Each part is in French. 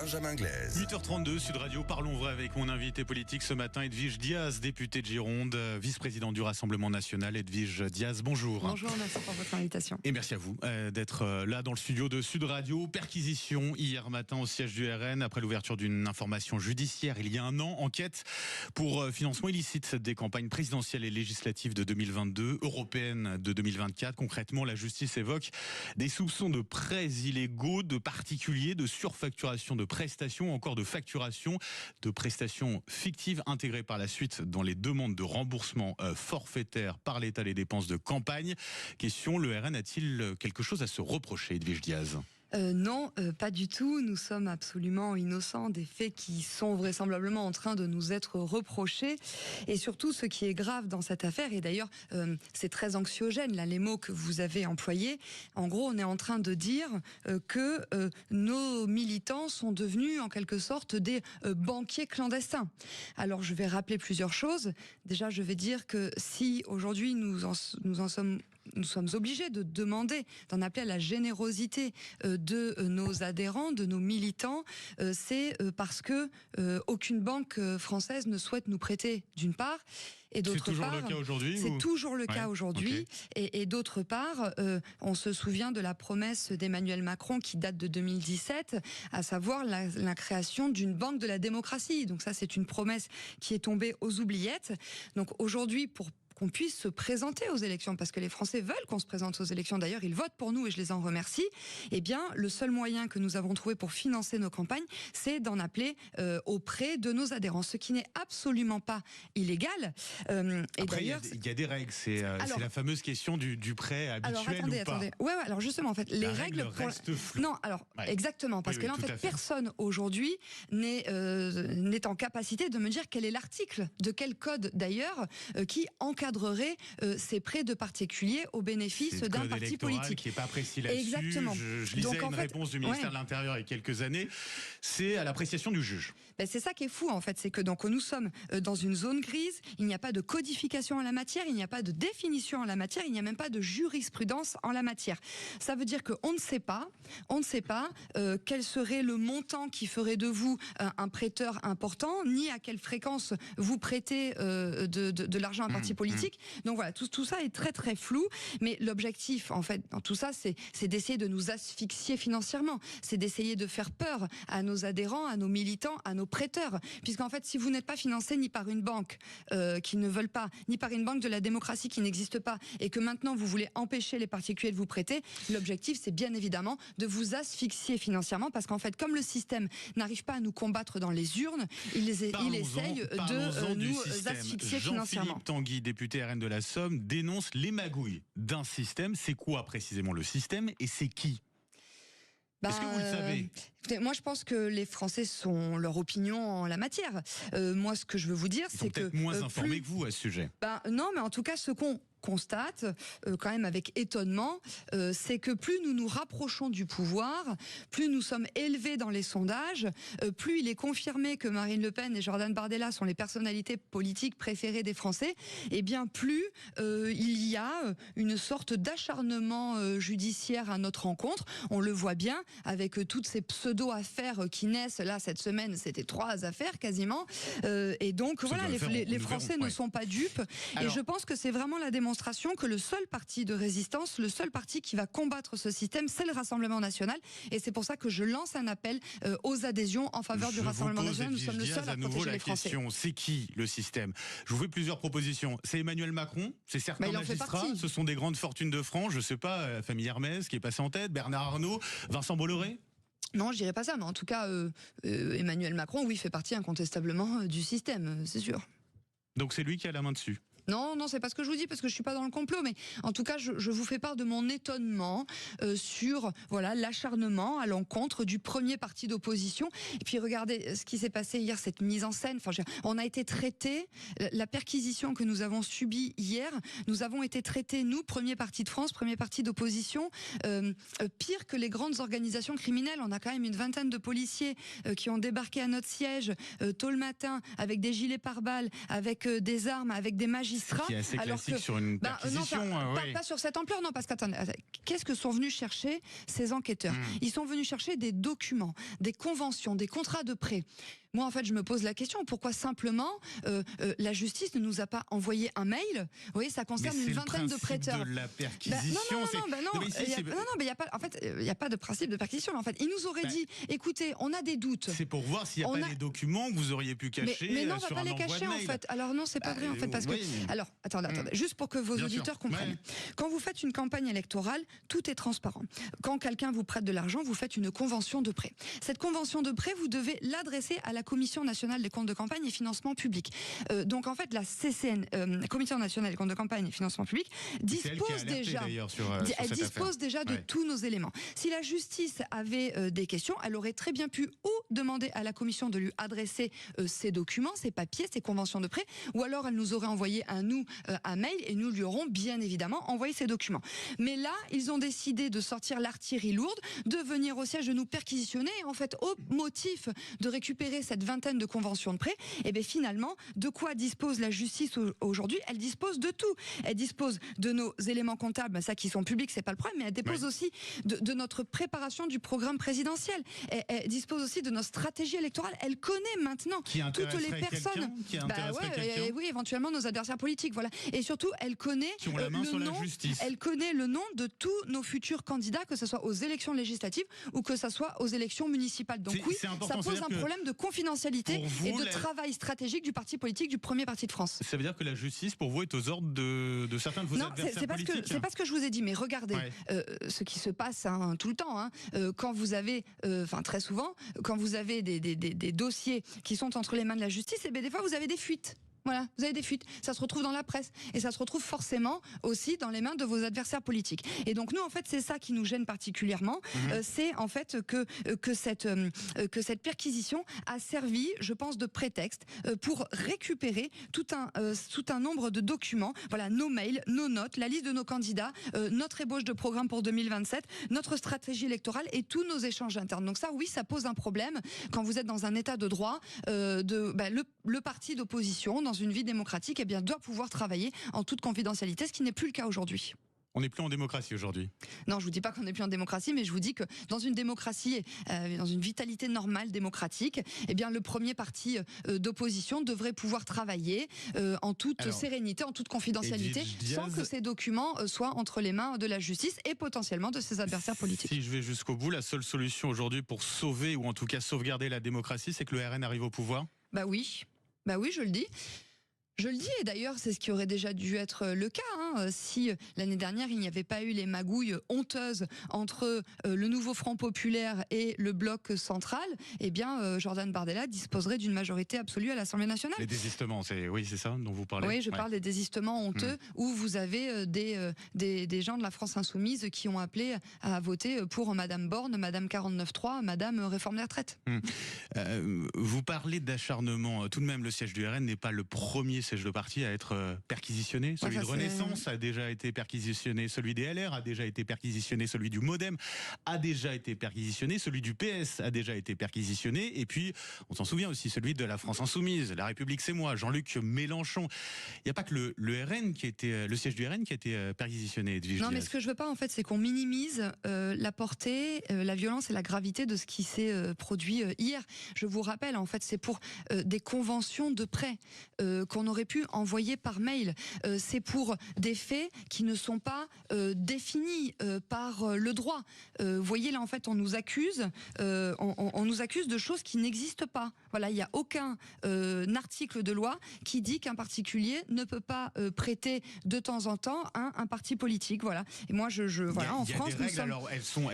Benjamin Glaise. 8h32, Sud Radio, parlons vrai avec mon invité politique ce matin, Edwige Diaz, députée de Gironde, vice-présidente du Rassemblement National. Edwige Diaz, bonjour. Bonjour, merci pour votre invitation. Et merci à vous d'être là dans le studio de Sud Radio. Perquisition hier matin au siège du RN après l'ouverture d'une information judiciaire il y a un an. Enquête pour financement illicite des campagnes présidentielles et législatives de 2022, européennes de 2024. Concrètement, la justice évoque des soupçons de prêts illégaux de particuliers, de surfacturation de prestations, encore de facturation de prestations fictives intégrées par la suite dans les demandes de remboursement forfaitaire par l'État des dépenses de campagne. Question, le RN a-t-il quelque chose à se reprocher, Edwige Diaz ? Non, pas du tout. Nous sommes absolument innocents des faits qui sont vraisemblablement en train de nous être reprochés. Et surtout, ce qui est grave dans cette affaire, et d'ailleurs, c'est très anxiogène, là, les mots que vous avez employés. En gros, on est en train de dire que nos militants sont devenus, en quelque sorte, des banquiers clandestins. Alors, je vais rappeler plusieurs choses. Déjà, je vais dire que si aujourd'hui nous sommes obligés de demander, d'en appeler à la générosité de nos adhérents, de nos militants, c'est parce que aucune banque française ne souhaite nous prêter, d'une part, et d'autre part... C'est toujours le cas aujourd'hui ? C'est toujours le cas aujourd'hui, okay. et d'autre part, on se souvient de la promesse d'Emmanuel Macron qui date de 2017, à savoir la création d'une banque de la démocratie. Donc ça, c'est une promesse qui est tombée aux oubliettes. Donc aujourd'hui, pour qu'on puisse se présenter aux élections, parce que les Français veulent qu'on se présente aux élections, d'ailleurs ils votent pour nous et je les en remercie, eh bien le seul moyen que nous avons trouvé pour financer nos campagnes, c'est d'en appeler auprès de nos adhérents, ce qui n'est absolument pas illégal. Après, il y a des règles, c'est la fameuse question du prêt habituel ou pas. Ouais, alors justement, en fait, les règles restent floues. Non, alors, exactement, parce que là, en fait, personne aujourd'hui n'est en capacité de me dire quel est l'article, de quel code d'ailleurs, qui encadrerait ces prêts de particuliers au bénéfice d'un parti politique. Qui n'est pas précis là-dessus. Exactement. Je lisais une réponse du ministère de l'Intérieur il y a quelques années. C'est à l'appréciation du juge. C'est ça qui est fou, en fait. C'est que donc nous sommes dans une zone grise. Il n'y a pas de codification en la matière. Il n'y a pas de définition en la matière. Il n'y a même pas de jurisprudence en la matière. Ça veut dire qu'on ne sait pas quel serait le montant qui ferait de vous un prêteur important, ni à quelle fréquence vous prêtez de l'argent à un parti politique. Donc voilà, tout ça est très très flou, mais l'objectif en fait dans tout ça, c'est d'essayer de nous asphyxier financièrement, c'est d'essayer de faire peur à nos adhérents, à nos militants, à nos prêteurs, puisqu'en fait si vous n'êtes pas financé ni par une banque qui ne veulent pas, ni par une banque de la démocratie qui n'existe pas, et que maintenant vous voulez empêcher les particuliers de vous prêter, l'objectif c'est bien évidemment de vous asphyxier financièrement, parce qu'en fait comme le système n'arrive pas à nous combattre dans les urnes, il essaye de nous asphyxier financièrement. Jean-Philippe Tanguy, député RN de la Somme, dénonce les magouilles d'un système. C'est quoi précisément le système et c'est qui ? Est-ce que vous le savez ? Écoutez, moi, je pense que les Français sont leur opinion en la matière. Moi, ce que je veux vous dire, c'est que... Ils sont peut-être moins informés que vous à ce sujet. Non, mais en tout cas, ce qu'on constate, quand même avec étonnement, c'est que plus nous nous rapprochons du pouvoir, plus nous sommes élevés dans les sondages, plus il est confirmé que Marine Le Pen et Jordan Bardella sont les personnalités politiques préférées des Français, et bien plus il y a une sorte d'acharnement judiciaire à notre rencontre. On le voit bien avec toutes ces pseudo-affaires qui naissent. Là, cette semaine, c'était 3 affaires quasiment. Et donc, voilà, les Français ne sont pas dupes. Alors, et je pense que c'est vraiment la démonstration que le seul parti de résistance, le seul parti qui va combattre ce système, c'est le Rassemblement National. Et c'est pour ça que je lance un appel aux adhésions en faveur du Rassemblement National. Nous sommes le seul à protéger les Français. C'est qui le système ? Je vous fais plusieurs propositions. C'est Emmanuel Macron, c'est certains magistrats, ce sont des grandes fortunes de France, je sais pas, la famille Hermès qui est passée en tête, Bernard Arnault, Vincent Bolloré ? Non, je dirais pas ça, mais en tout cas, Emmanuel Macron, oui, fait partie incontestablement du système, c'est sûr. Donc c'est lui qui a la main dessus ? Non, c'est pas ce que je vous dis, parce que je suis pas dans le complot, mais en tout cas, je vous fais part de mon étonnement sur l'acharnement à l'encontre du premier parti d'opposition. Et puis regardez ce qui s'est passé hier, cette mise en scène. Enfin, on a été traités, la perquisition que nous avons subie hier, nous avons été traités, nous, premier parti de France, premier parti d'opposition, pire que les grandes organisations criminelles. On a quand même une vingtaine de policiers qui ont débarqué à notre siège tôt le matin avec des gilets pare-balles, avec des armes, avec des magistrats magistrat. Qui est assez alors classique que, sur une perquisition. Pas sur cette ampleur, non, parce qu'attendez, qu'est-ce que sont venus chercher ces enquêteurs? Ils sont venus chercher des documents, des conventions, des contrats de prêt. Moi, en fait, je me pose la question, pourquoi simplement la justice ne nous a pas envoyé un mail? Vous voyez, ça concerne une vingtaine de prêteurs. De la perquisition. Mais il y a pas, en fait, il y a pas de principe de perquisition. En fait, ils nous auraient dit, écoutez, on a des doutes. C'est pour voir s'il n'y a pas les documents que vous auriez pu cacher. Mais non, on va pas les cacher en fait. Alors non, c'est pas vrai en fait, parce que. Alors, attendez, juste pour que vos auditeurs comprennent. Quand vous faites une campagne électorale, tout est transparent. Quand quelqu'un vous prête de l'argent, vous faites une convention de prêt. Cette convention de prêt, vous devez l'adresser à la Commission nationale des comptes de campagne et financement public. Donc en fait, la CCN, Commission nationale des comptes de campagne et financement public, dispose déjà, de tous nos éléments. Si la justice avait des questions, elle aurait très bien pu ou demander à la Commission de lui adresser ces documents, ces papiers, ces conventions de prêt, ou alors elle nous aurait envoyé un mail et nous lui aurons bien évidemment envoyé ces documents. Mais là, ils ont décidé de sortir l'artillerie lourde, de venir au siège, de nous perquisitionner, en fait, au motif de récupérer cette vingtaine de conventions de prêt. Et bien finalement, de quoi dispose la justice aujourd'hui? Elle dispose de tout. Elle dispose de nos éléments comptables, ça qui sont publics, c'est pas le problème, mais elle dispose aussi de notre préparation du programme présidentiel. Elle dispose aussi de notre stratégie électorale. Elle connaît maintenant toutes les personnes. Oui, éventuellement nos adversaires politiques, voilà. Et surtout, elle connaît elle connaît le nom de tous nos futurs candidats, que ce soit aux élections législatives ou que ce soit aux élections municipales. Donc oui, ça pose un problème de confidentialité et de travail stratégique du parti politique, du premier parti de France. Ça veut dire que la justice, pour vous, est aux ordres de certains de vos adversaires politiques? C'est pas ce que je vous ai dit, mais regardez ce qui se passe tout le temps. Quand vous avez, très souvent, quand vous avez des dossiers qui sont entre les mains de la justice, et bien des fois vous avez des fuites. Voilà, vous avez des fuites. Ça se retrouve dans la presse et ça se retrouve forcément aussi dans les mains de vos adversaires politiques. Et donc nous, en fait, c'est ça qui nous gêne particulièrement. C'est en fait que cette perquisition a servi, je pense, de prétexte pour récupérer tout un nombre de documents. Voilà, nos mails, nos notes, la liste de nos candidats, notre ébauche de programme pour 2027, notre stratégie électorale et tous nos échanges internes. Donc ça, oui, ça pose un problème quand vous êtes dans un état de droit. Le parti d'opposition dans une vie démocratique, eh bien, doit pouvoir travailler en toute confidentialité, ce qui n'est plus le cas aujourd'hui. On n'est plus en démocratie aujourd'hui. Non, je vous dis pas qu'on n'est plus en démocratie, mais je vous dis que dans une démocratie, dans une vitalité normale démocratique, eh bien, le premier parti d'opposition devrait pouvoir travailler en toute sérénité, en toute confidentialité, sans que ces documents soient entre les mains de la justice et potentiellement de ses adversaires politiques. Si je vais jusqu'au bout, la seule solution aujourd'hui pour sauver ou en tout cas sauvegarder la démocratie, c'est que le RN arrive au pouvoir? Bah oui, je le dis. Je le dis, et d'ailleurs, c'est ce qui aurait déjà dû être le cas. Si l'année dernière, il n'y avait pas eu les magouilles honteuses entre le nouveau Front populaire et le bloc central, eh bien, Jordan Bardella disposerait d'une majorité absolue à l'Assemblée nationale. Les désistements, c'est ça dont vous parlez? Oui, je parle des désistements honteux, où vous avez des gens de la France insoumise qui ont appelé à voter pour Madame Borne, Madame 49.3, Madame Réforme des retraites. Vous parlez d'acharnement. Tout de même, le siège du RN n'est pas le premier siège de parti à être perquisitionné. Celui de Renaissance a déjà été perquisitionné, celui des LR a déjà été perquisitionné, celui du MoDem a déjà été perquisitionné, celui du PS a déjà été perquisitionné, et puis on s'en souvient aussi, celui de la France Insoumise, La République c'est moi, Jean-Luc Mélenchon. Il n'y a pas que le RN qui a été, le siège du RN qui a été perquisitionné. Non, mais ce que je veux pas en fait, c'est qu'on minimise la portée, la violence et la gravité de ce qui s'est produit hier. Je vous rappelle, en fait, c'est pour des conventions de prêt qu'on aurait pu envoyer par mail. C'est pour des faits qui ne sont pas définis par le droit. Vous voyez, là, en fait, on nous accuse de choses qui n'existent pas. Voilà, il n'y a aucun article de loi qui dit qu'un particulier ne peut pas prêter de temps en temps à un parti politique. Voilà. Et moi, voilà, en France, nous sommes. Alors, elles sont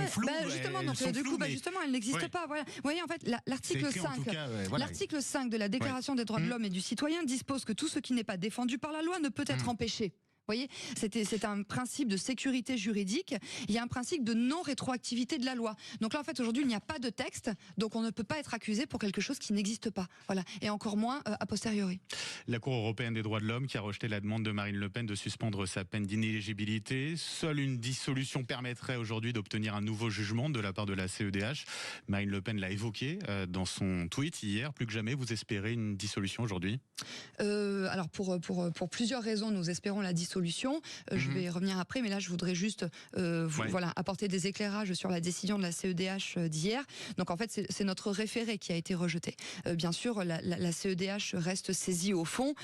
floues. Justement, donc du coup, justement, elles n'existent pas. Voilà. Vous voyez, en fait, l'article 5, l'article 5 de la Déclaration des droits de l'homme et du citoyen dispose que tout ce qui n'est pas défendu par la loi ne peut être empêché. voyez, c'est un principe de sécurité juridique. Il y a un principe de non-rétroactivité de la loi. Donc là, en fait, aujourd'hui, il n'y a pas de texte, donc on ne peut pas être accusé pour quelque chose qui n'existe pas. Voilà, et encore moins a posteriori. La Cour européenne des droits de l'homme qui a rejeté la demande de Marine Le Pen de suspendre sa peine d'inéligibilité. Seule une dissolution permettrait aujourd'hui d'obtenir un nouveau jugement de la part de la CEDH. Marine Le Pen l'a évoqué dans son tweet hier. Plus que jamais, vous espérez une dissolution aujourd'hui? Alors pour plusieurs raisons, nous espérons la dissolution. Je vais y revenir après, mais là je voudrais juste voilà, apporter des éclairages sur la décision de la CEDH d'hier. Donc en fait c'est notre référé qui a été rejeté. Bien sûr la CEDH reste saisie au fond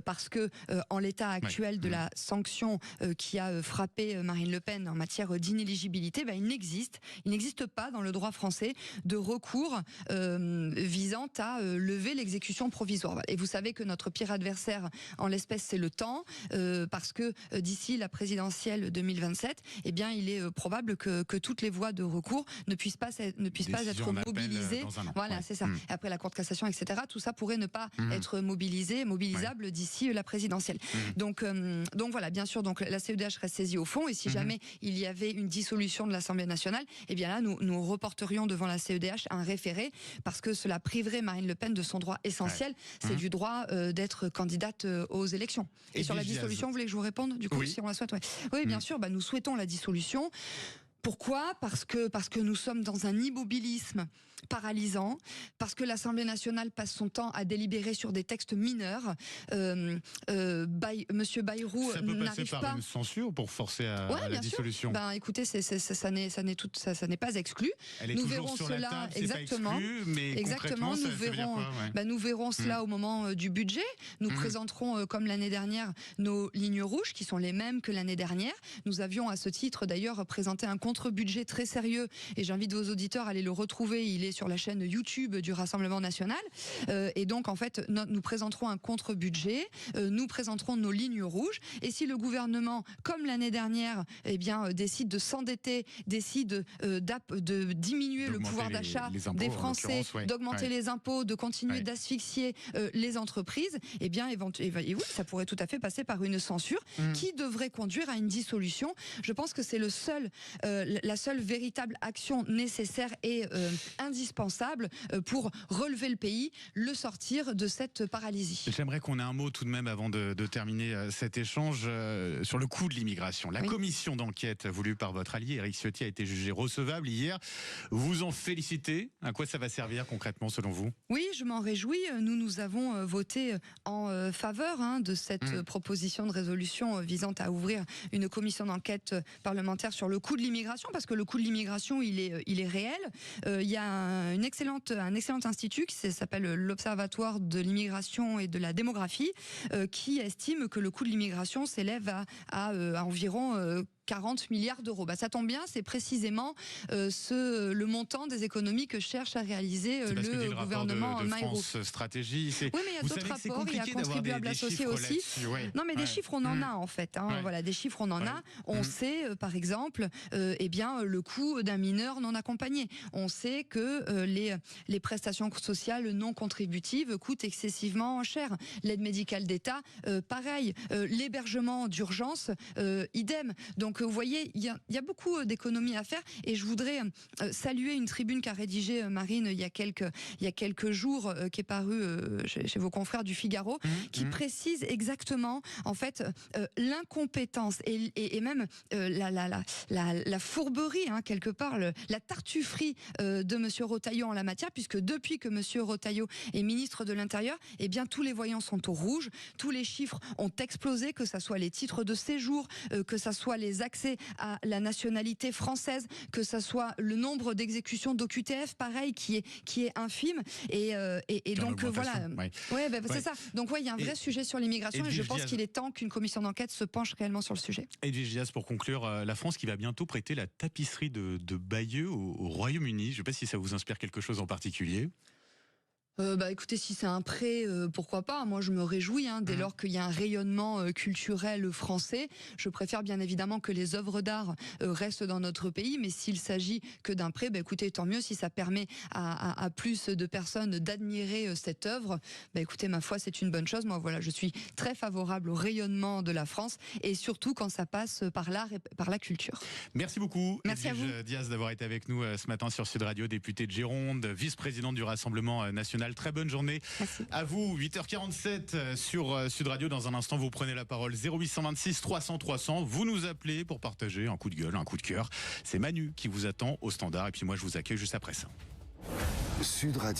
parce que en l'état actuel de la sanction qui a frappé Marine Le Pen en matière d'inéligibilité, il n'existe pas dans le droit français de recours visant à lever l'exécution provisoire. Et vous savez que notre pire adversaire en l'espèce c'est le temps, parce que d'ici la présidentielle 2027, eh bien il est probable que toutes les voies de recours ne puissent pas être mobilisées. Voilà, c'est ça. Et après la Cour de cassation, etc. Tout ça pourrait ne pas être mobilisable d'ici la présidentielle. Donc voilà, bien sûr, donc la CEDH reste saisie au fond, et si jamais il y avait une dissolution de l'Assemblée nationale, eh bien là nous reporterions devant la CEDH un référé, parce que cela priverait Marine Le Pen de son droit essentiel, c'est du droit d'être candidate aux élections. Et sur la dissolution, vous voulez que je vous réponde du coup, si on la souhaite? Oui, bien sûr, nous souhaitons la dissolution. Pourquoi ? Parce que nous sommes dans un immobilisme paralysant, parce que l'Assemblée nationale passe son temps à délibérer sur des textes mineurs. Monsieur Bayrou ça peut passer n'arrive par pas. une censure pour forcer à la dissolution. Écoutez, ça n'est pas exclu. Elle est nous toujours verrons sur cela la table, exactement. Pas exclu, mais Exactement. Nous verrons. Nous verrons cela au moment du budget. Nous présenterons, comme l'année dernière, nos lignes rouges qui sont les mêmes que l'année dernière. Nous avions à ce titre d'ailleurs présenté un contre-budget très sérieux, et j'invite vos auditeurs à aller le retrouver. Il est sur la chaîne YouTube du Rassemblement national. Et donc en fait, nous présenterons un contre-budget. Nous présenterons nos lignes rouges. Et si le gouvernement, comme l'année dernière, décide de s'endetter, décide de diminuer le pouvoir d'achat des Français, d'augmenter les impôts, de continuer d'asphyxier les entreprises, oui, ça pourrait tout à fait passer par une censure qui devrait conduire à une dissolution. Je pense que c'est la seule véritable action nécessaire et indispensable pour relever le pays, le sortir de cette paralysie. J'aimerais qu'on ait un mot tout de même avant de terminer cet échange sur le coût de l'immigration. La commission d'enquête voulue par votre allié Éric Ciotti a été jugée recevable hier. Vous en félicitez. À quoi ça va servir concrètement selon vous? Oui, je m'en réjouis. Nous avons voté en faveur de cette proposition de résolution visant à ouvrir une commission d'enquête parlementaire sur le coût de l'immigration, parce que le coût de l'immigration, il est réel. Il y a un excellent institut qui s'appelle l'Observatoire de l'immigration et de la démographie qui estime que le coût de l'immigration s'élève à environ 40 milliards d'euros. Ça tombe bien, c'est précisément le montant des économies que cherche à réaliser le gouvernement Bayrou. Stratégie. Oui, mais il y a d'autres rapports, il y a contribuables associés aussi. Non, mais des chiffres, on en a en fait. Voilà, des chiffres, on en a. On sait, par exemple, le coût d'un mineur non accompagné. On sait que les prestations sociales non contributives coûtent excessivement cher. L'aide médicale d'État, pareil. L'hébergement d'urgence, idem. Donc vous voyez, il y a beaucoup d'économies à faire, et je voudrais saluer une tribune qu'a rédigée Marine il y a quelques jours, qui est parue chez vos confrères du Figaro, qui précise exactement en fait l'incompétence et même la fourberie, quelque part, la tartufferie de Monsieur Retailleau en la matière, puisque depuis que Monsieur Retailleau est ministre de l'Intérieur, tous les voyants sont au rouge, tous les chiffres ont explosé, que ça soit les titres de séjour, que ça soit les accès à la nationalité française, que ça soit le nombre d'exécutions d'OQTF, pareil, qui est infime, et donc voilà. C'est ça. Donc il y a un vrai sujet sur l'immigration, et je pense qu'il est temps qu'une commission d'enquête se penche réellement sur le sujet. Edwige Diaz, pour conclure, la France qui va bientôt prêter la tapisserie de Bayeux au Royaume-Uni. Je ne sais pas si ça vous inspire quelque chose en particulier. Écoutez, si c'est un prêt, pourquoi pas. Moi, je me réjouis dès lors qu'il y a un rayonnement culturel français. Je préfère bien évidemment que les œuvres d'art restent dans notre pays, mais s'il s'agit que d'un prêt, écoutez, tant mieux si ça permet à plus de personnes d'admirer cette œuvre. Écoutez, ma foi, c'est une bonne chose. Moi, voilà, je suis très favorable au rayonnement de la France et surtout quand ça passe par l'art et par la culture. Merci beaucoup, Merci à vous. Edwige Diaz, d'avoir été avec nous ce matin sur Sud Radio, députée de Gironde, vice-présidente du Rassemblement national. Très bonne journée. Merci. À vous, 8h47 sur Sud Radio. Dans un instant, vous prenez la parole. 0826 300 300. Vous nous appelez pour partager un coup de gueule, un coup de cœur. C'est Manu qui vous attend au standard. Et puis moi, je vous accueille juste après ça. Sud Radio.